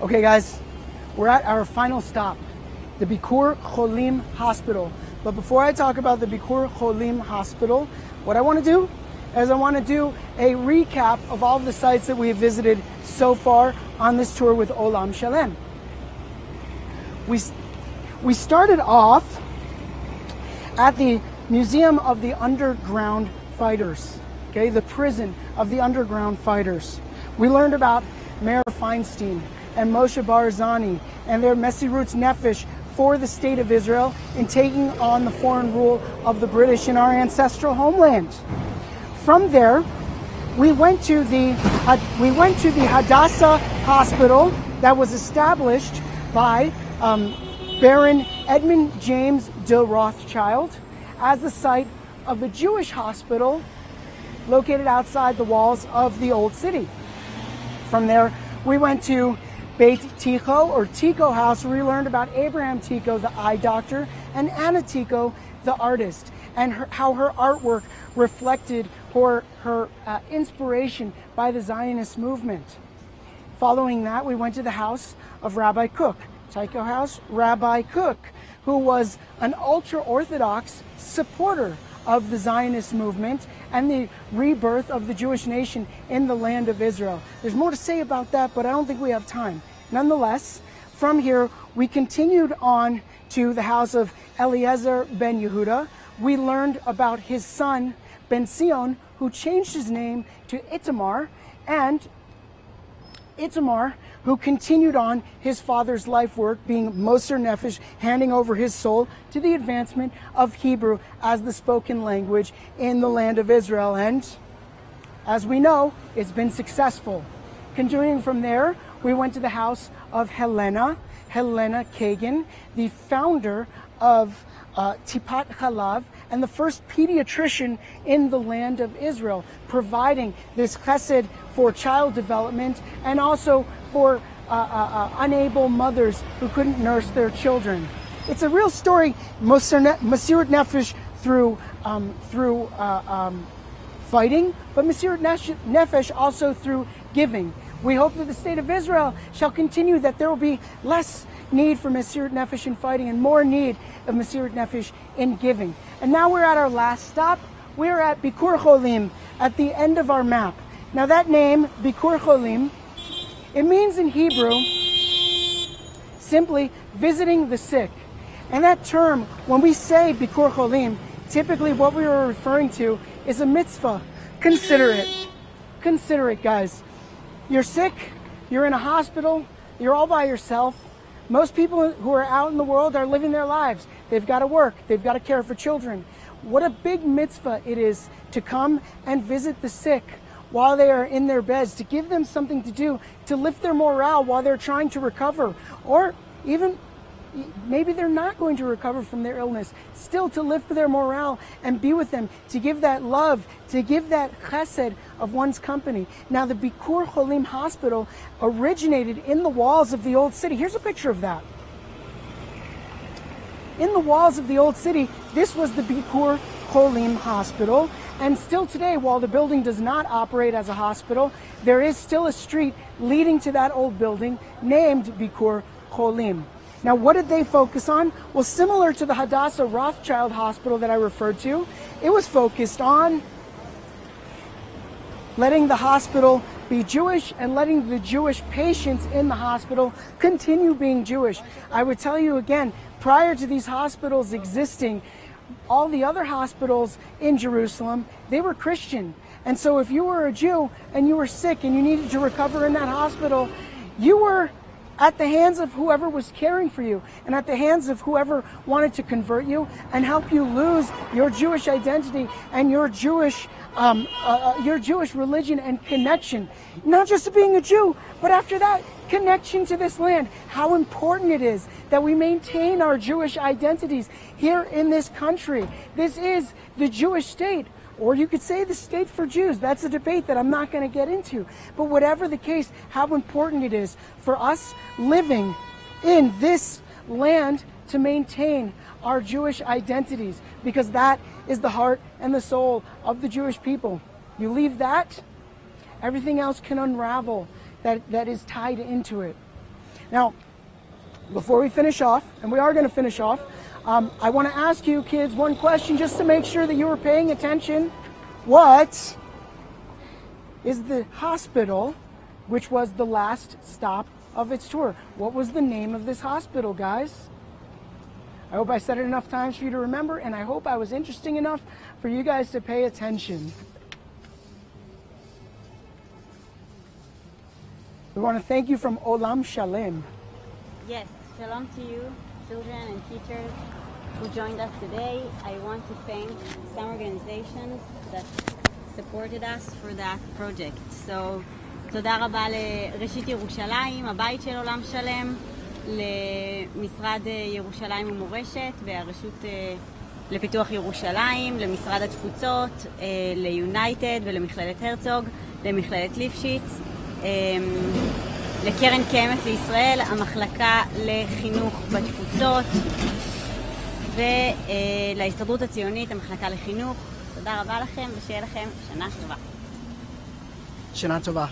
A: Okay, guys, we're at our final stop, the Bikur Cholim Hospital. But before I talk about the Bikur Cholim Hospital, what I want to do is I want to do a recap of all the sites that we have visited so far on this tour with Olam Shalem. We started off at the Museum of the Underground Fighters, okay, the prison of the underground fighters. We learned about Meir Feinstein and Moshe Barzani and their Mesirut Nefesh for the state of Israel in taking on the foreign rule of the British in our ancestral homeland. From there, we went to the Hadassah Hospital that was established by Baron Edmund James de Rothschild as the site of a Jewish hospital located outside the walls of the Old City. From there, we went to Beit Ticho, or Ticho House, where we learned about Abraham Ticho, the eye doctor, and Anna Ticho, the artist, and how her artwork reflected her inspiration by the Zionist movement. Following that, we went to the house of Rabbi Kook, Ticho House, Rabbi Kook, who was an ultra-Orthodox supporter of the Zionist movement and the rebirth of the Jewish nation in the land of Israel. There's more to say about that, but I don't think we have time. Nonetheless, from here, we continued on to the house of Eliezer ben Yehuda. We learned about his son, Ben Sion, who changed his name to Itamar, and Itamar, who continued on his father's life work, being Moser Nefesh, handing over his soul to the advancement of Hebrew as the spoken language in the land of Israel. And as we know, it's been successful. Continuing from there, we went to the house of Helena Kagan, the founder of Tipat Chalav, and the first pediatrician in the land of Israel, providing this chesed for child development and also for unable mothers who couldn't nurse their children. It's a real story, Masirut Nefesh through fighting, but Masirut Nefesh also through giving. We hope that the state of Israel shall continue, that there will be less need for Masirut Nefesh in fighting and more need of Masirut Nefesh in giving. And now we're at our last stop. We're at Bikur Cholim at the end of our map. Now that name, Bikur Cholim, it means in Hebrew simply visiting the sick. And that term, when we say Bikur Cholim, typically what we are referring to is a mitzvah. Consider it. Consider it, guys. You're sick, you're in a hospital, you're all by yourself. Most people who are out in the world are living their lives. They've got to work, they've got to care for children. What a big mitzvah it is to come and visit the sick while they are in their beds, to give them something to do, to lift their morale while they're trying to recover, or even maybe they're not going to recover from their illness, still to lift their morale and be with them, to give that love, to give that chesed of one's company. Now, the Bikur Cholim Hospital originated in the walls of the old city. Here's a picture of that. In the walls of the old city, this was the Bikur Cholim Hospital. And still today, while the building does not operate as a hospital, there is still a street leading to that old building named Bikur Cholim. Now, what did they focus on? Well, similar to the Hadassah Rothschild Hospital that I referred to, it was focused on letting the hospital be Jewish and letting the Jewish patients in the hospital continue being Jewish. I would tell you again, prior to these hospitals existing, all the other hospitals in Jerusalem, they were Christian. And so if you were a Jew and you were sick and you needed to recover in that hospital, you were at the hands of whoever was caring for you and at the hands of whoever wanted to convert you and help you lose your Jewish identity and your Jewish religion and connection. Not just to being a Jew, but after that, connection to this land. How important it is that we maintain our Jewish identities here in this country. This is the Jewish state. Or you could say the state for Jews. That's a debate that I'm not going to get into. But whatever the case, how important it is for us living in this land to maintain our Jewish identities, because that is the heart and the soul of the Jewish people. You leave that, everything else can unravel that is tied into it. Now, before we finish off, and we are going to finish off, I want to ask you kids one question just to make sure that you were paying attention. What is the hospital which was the last stop of its tour? What was the name of this hospital, guys? I hope I said it enough times for you to remember, and I hope I was interesting enough for you guys to pay attention. We want to thank you from Olam Shalem.
H: Yes, shalom to you, children and teachers who joined us today. I want to thank some organizations that supported us for that project. So, תודה רבה לראשית ירושלים, הבית של עולם שלם, למשרד ירושלים ומורשת והרשות לפיתוח ירושלים, למשרד התפוצות, ליונייטד ולמכללת הרצוג, למכללת ליפשיץ, לקרן קיימת לישראל, המחלקה לחינוך בתפוצות, ולהסתדרות הציונית, המחלקה לחינוך. תודה רבה לכם ושיהיה לכם שנה טובה.
A: שנה טובה.